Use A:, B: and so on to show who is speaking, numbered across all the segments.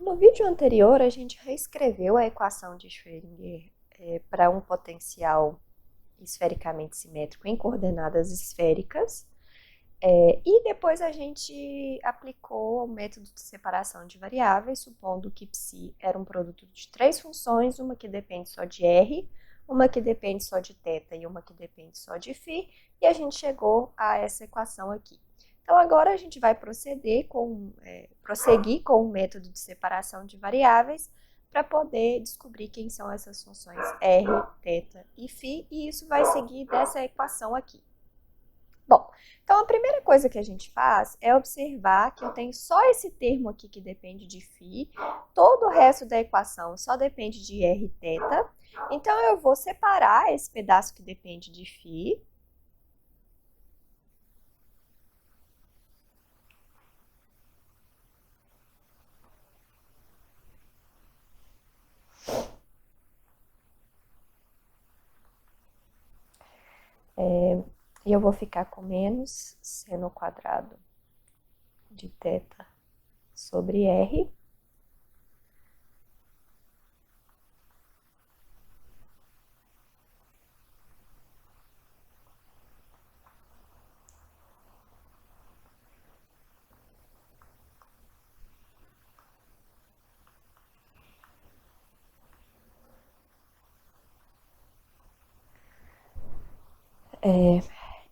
A: No vídeo anterior, a gente reescreveu a equação de Schrödinger para um potencial esfericamente simétrico em coordenadas esféricas, e depois a gente aplicou o método de separação de variáveis, supondo que psi era um produto de três funções, uma que depende só de r, uma que depende só de θ e uma que depende só de φ, e a gente chegou a essa equação aqui. Então, agora a gente vai prosseguir com o método de separação de variáveis para poder descobrir quem são essas funções r, θ e φ, e isso vai seguir dessa equação aqui. Bom, então a primeira coisa que a gente faz é observar que eu tenho só esse termo aqui que depende de φ, todo o resto da equação só depende de r, θ, então eu vou separar esse pedaço que depende de φ, e eu vou ficar com menos seno quadrado de θ sobre r.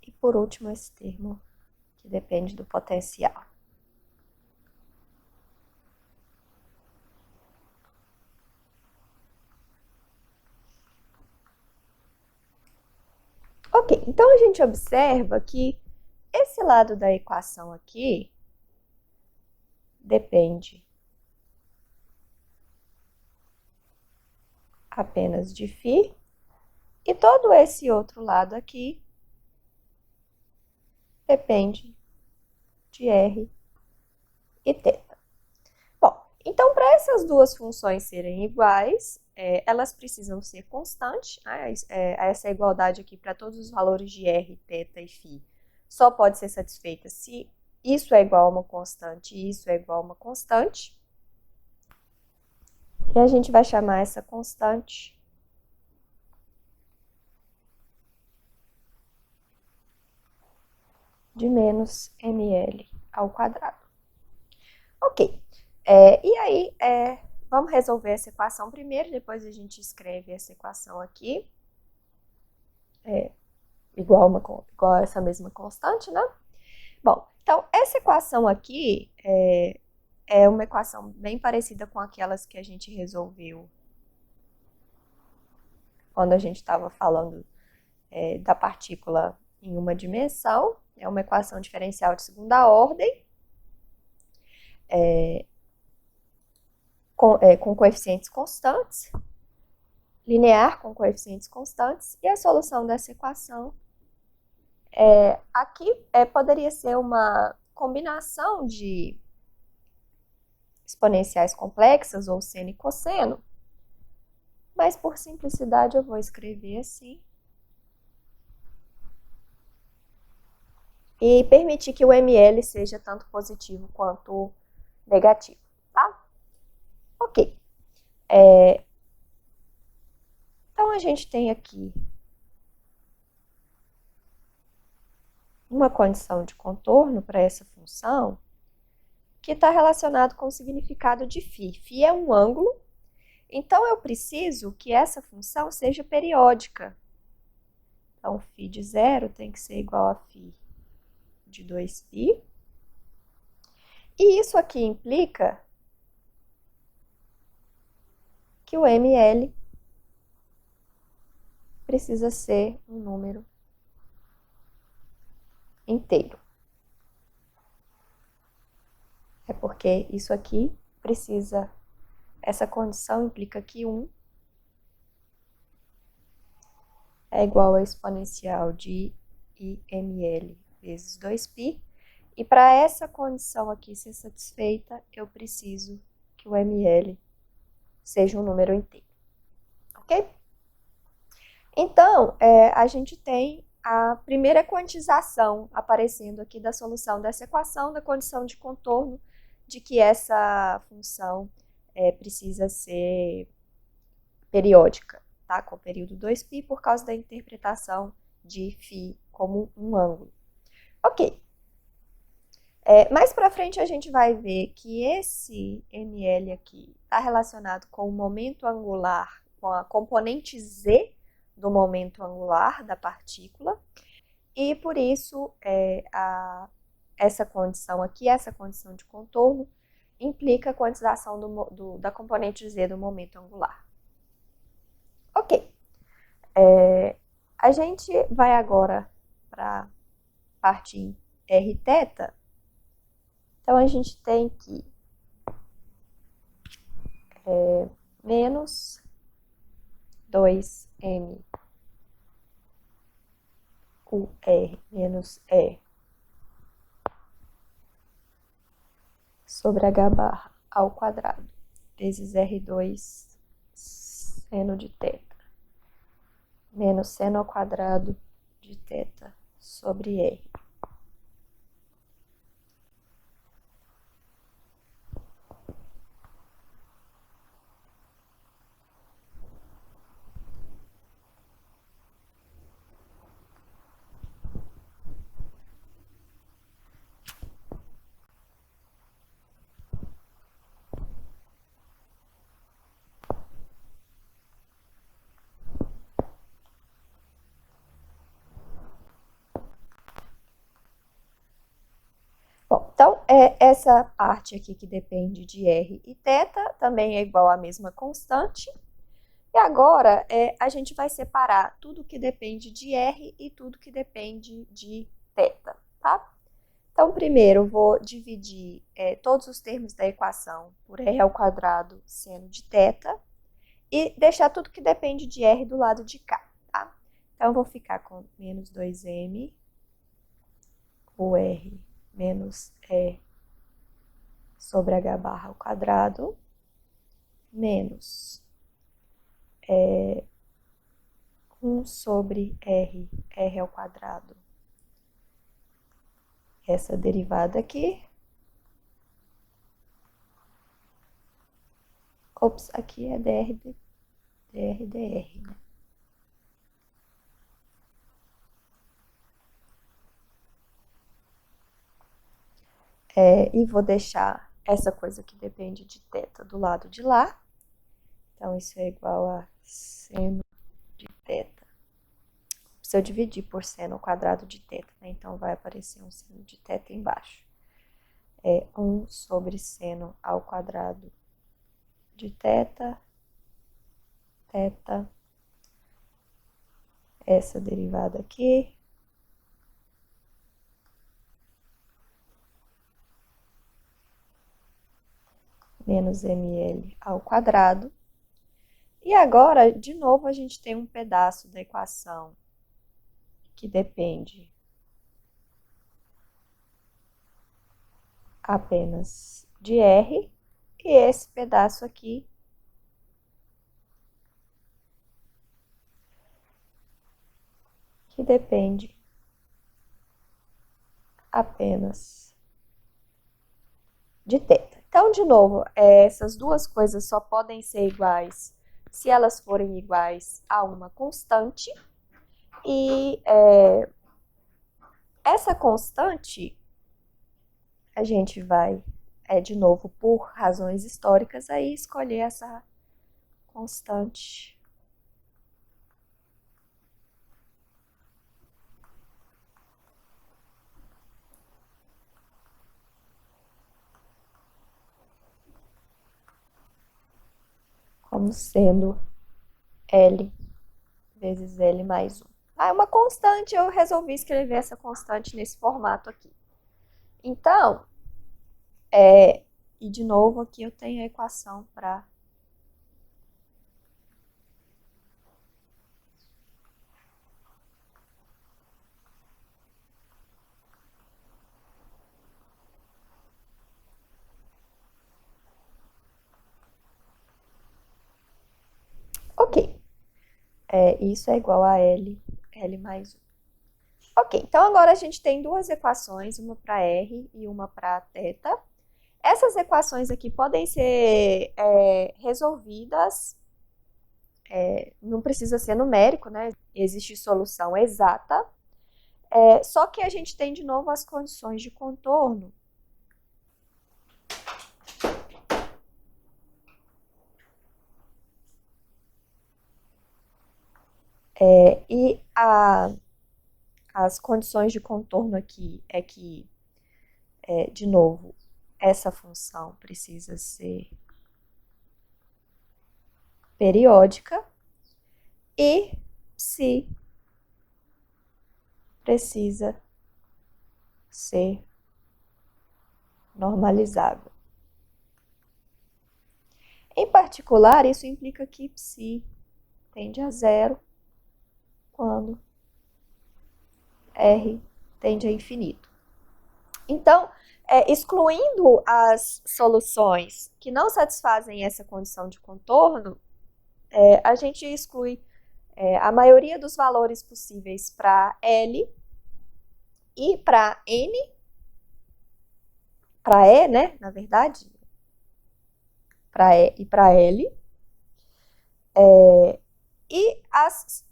A: E por último, esse termo que depende do potencial. Ok, então a gente observa que esse lado da equação aqui depende apenas de φ, e todo esse outro lado aqui depende de r e θ. Bom, então para essas duas funções serem iguais, elas precisam ser constantes, né? Essa igualdade aqui para todos os valores de r, θ e φ só pode ser satisfeita se isso é igual a uma constante e isso é igual a uma constante. E a gente vai chamar essa constante de menos ml ao quadrado. Ok, e aí vamos resolver essa equação primeiro, depois a gente escreve essa equação aqui, igual a essa mesma constante, né? Bom, então essa equação aqui é uma equação bem parecida com aquelas que a gente resolveu quando a gente estava falando da partícula em uma dimensão. É uma equação diferencial de segunda ordem, com coeficientes constantes, linear com coeficientes constantes, e a solução dessa equação aqui poderia ser uma combinação de exponenciais complexas, ou seno e cosseno, mas por simplicidade eu vou escrever assim, e permitir que o ml seja tanto positivo quanto negativo, tá? Ok. Então, a gente tem aqui uma condição de contorno para essa função que está relacionado com o significado de φ. Φ é um ângulo, então eu preciso que essa função seja periódica. Então, φ de 0 tem que ser igual a φ de 2π. E isso aqui implica que o ml precisa ser um número inteiro. É porque isso aqui precisa, essa condição implica que 1 é igual a exponencial de iml vezes 2π, e para essa condição aqui ser satisfeita, eu preciso que o ml seja um número inteiro, ok? Então, a gente tem a primeira quantização aparecendo aqui da solução dessa equação, da condição de contorno, de que essa função precisa ser periódica, tá? Com o período 2π por causa da interpretação de φ como um ângulo. Ok. Mais para frente a gente vai ver que esse ml aqui está relacionado com o momento angular, com a componente z do momento angular da partícula, e por isso essa condição aqui, essa condição de contorno, implica a quantização da componente z do momento angular. Ok. A gente vai agora para a parte em rθ. Então, a gente tem que menos 2m UR menos E sobre h barra ao quadrado vezes R2 seno de θ menos seno ao quadrado de θ sobre R. Bom, então, essa parte aqui que depende de R e θ também é igual à mesma constante. E agora, a gente vai separar tudo que depende de R e tudo que depende de θ, tá? Então, primeiro, vou dividir todos os termos da equação por R ao quadrado seno de θ e deixar tudo que depende de R do lado de cá, tá? Então, eu vou ficar com menos 2m UR menos E sobre h barra ao quadrado, menos 1 sobre R ao quadrado. Essa derivada aqui. Ops, aqui é dr, né? E vou deixar essa coisa que depende de θ do lado de lá. Então, isso é igual a seno de θ. Se eu dividir por seno ao quadrado de θ, né? Então, vai aparecer um seno de θ embaixo. 1 sobre seno ao quadrado de θ, essa derivada aqui, menos ml ao quadrado. E agora, de novo, a gente tem um pedaço da equação que depende apenas de R, e esse pedaço aqui que depende apenas de θ. Então, de novo, essas duas coisas só podem ser iguais se elas forem iguais a uma constante, e essa constante a gente vai, de novo, por razões históricas, aí escolher essa constante como sendo L vezes L mais 1. É uma constante, eu resolvi escrever essa constante nesse formato aqui. Então, e de novo aqui eu tenho a equação para ok. Isso é igual a L mais 1. Ok, então agora a gente tem duas equações, uma para R e uma para θ. Essas equações aqui podem ser resolvidas, não precisa ser numérico, né? Existe solução exata, só que a gente tem de novo as condições de contorno. E as condições de contorno aqui é que, de novo, essa função precisa ser periódica e psi precisa ser normalizável. Em particular, isso implica que psi tende a zero quando R tende a infinito. Então, excluindo as soluções que não satisfazem essa condição de contorno, a gente exclui a maioria dos valores possíveis para L e para N, para E, né, na verdade, para E e para L, e as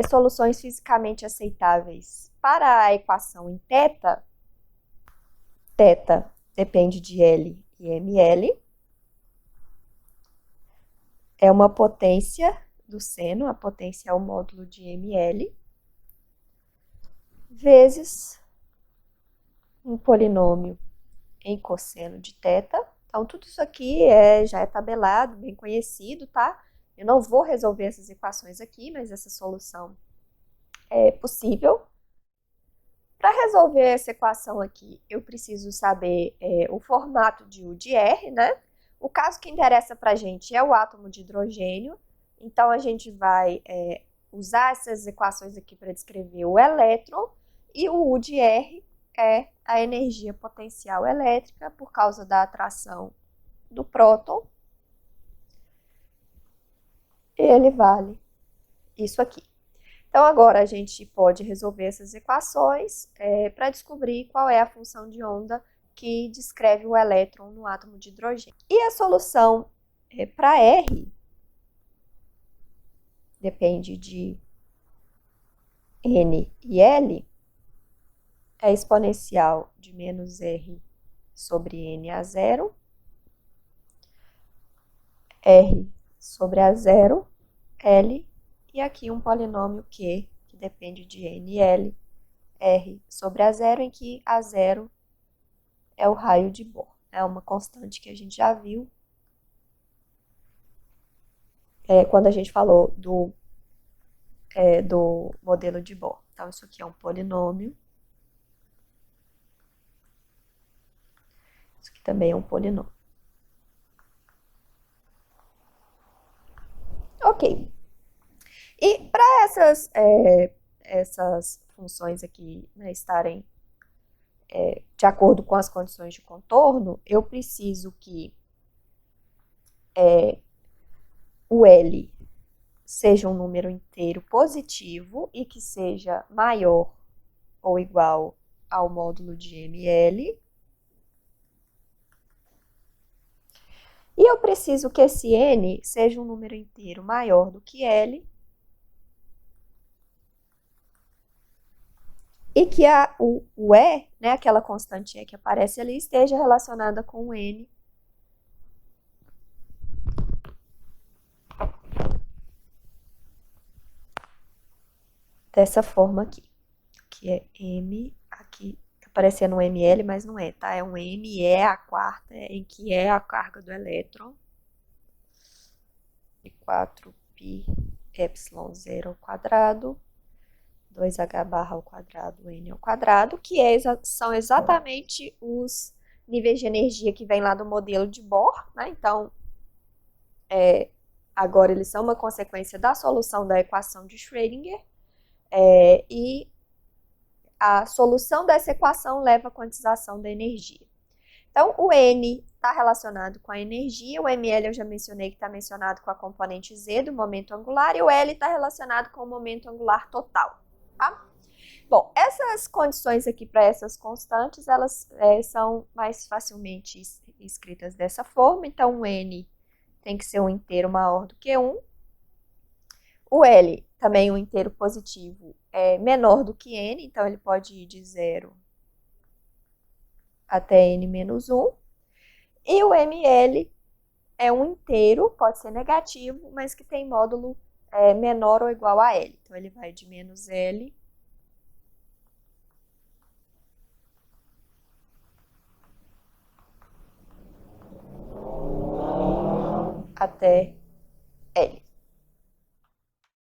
A: soluções fisicamente aceitáveis para a equação em θ, θ depende de L e ml, é uma potência do seno, a potência é o módulo de ml, vezes um polinômio em cosseno de θ. Então, tudo isso aqui já é tabelado, bem conhecido, tá? Eu não vou resolver essas equações aqui, mas essa solução é possível. Para resolver essa equação aqui, eu preciso saber o formato de U de R, né? O caso que interessa para a gente é o átomo de hidrogênio, então a gente vai usar essas equações aqui para descrever o elétron, e o U de R é a energia potencial elétrica por causa da atração do próton. Ele vale isso aqui. Então, agora a gente pode resolver essas equações para descobrir qual é a função de onda que descreve o elétron no átomo de hidrogênio. E a solução para R depende de N e L, é exponencial de menos R sobre N a zero, R sobre a zero, L, e aqui um polinômio Q, que depende de N e L, R sobre a zero, em que a zero é o raio de Bohr. É uma constante que a gente já viu quando a gente falou do modelo de Bohr. Então, isso aqui é um polinômio. Isso aqui também é um polinômio. Ok. E para essas funções aqui, né, estarem de acordo com as condições de contorno, eu preciso que o L seja um número inteiro positivo e que seja maior ou igual ao módulo de ml. E eu preciso que esse n seja um número inteiro maior do que L e que o E, né, aquela constante E que aparece ali, esteja relacionada com o N. Dessa forma aqui, que é M, aqui tá aparecendo um ml, mas não é, tá? É um M, é a quarta, em que é a carga do elétron, de 4π epsilon 0 ao quadrado, 2h barra ao quadrado, n ao quadrado, que são exatamente os níveis de energia que vem lá do modelo de Bohr, né? Então, agora eles são uma consequência da solução da equação de Schrödinger, e a solução dessa equação leva à quantização da energia. Então, o N está relacionado com a energia, o ml eu já mencionei que está mencionado com a componente Z do momento angular, e o L está relacionado com o momento angular total, tá? Bom, essas condições aqui para essas constantes, elas são mais facilmente escritas dessa forma. Então, o n tem que ser um inteiro maior do que 1. O L, também um inteiro positivo, é menor do que n, então ele pode ir de 0 até n menos 1. E o ml é um inteiro, pode ser negativo, mas que tem módulo menor ou igual a L. Então, ele vai de menos L até L.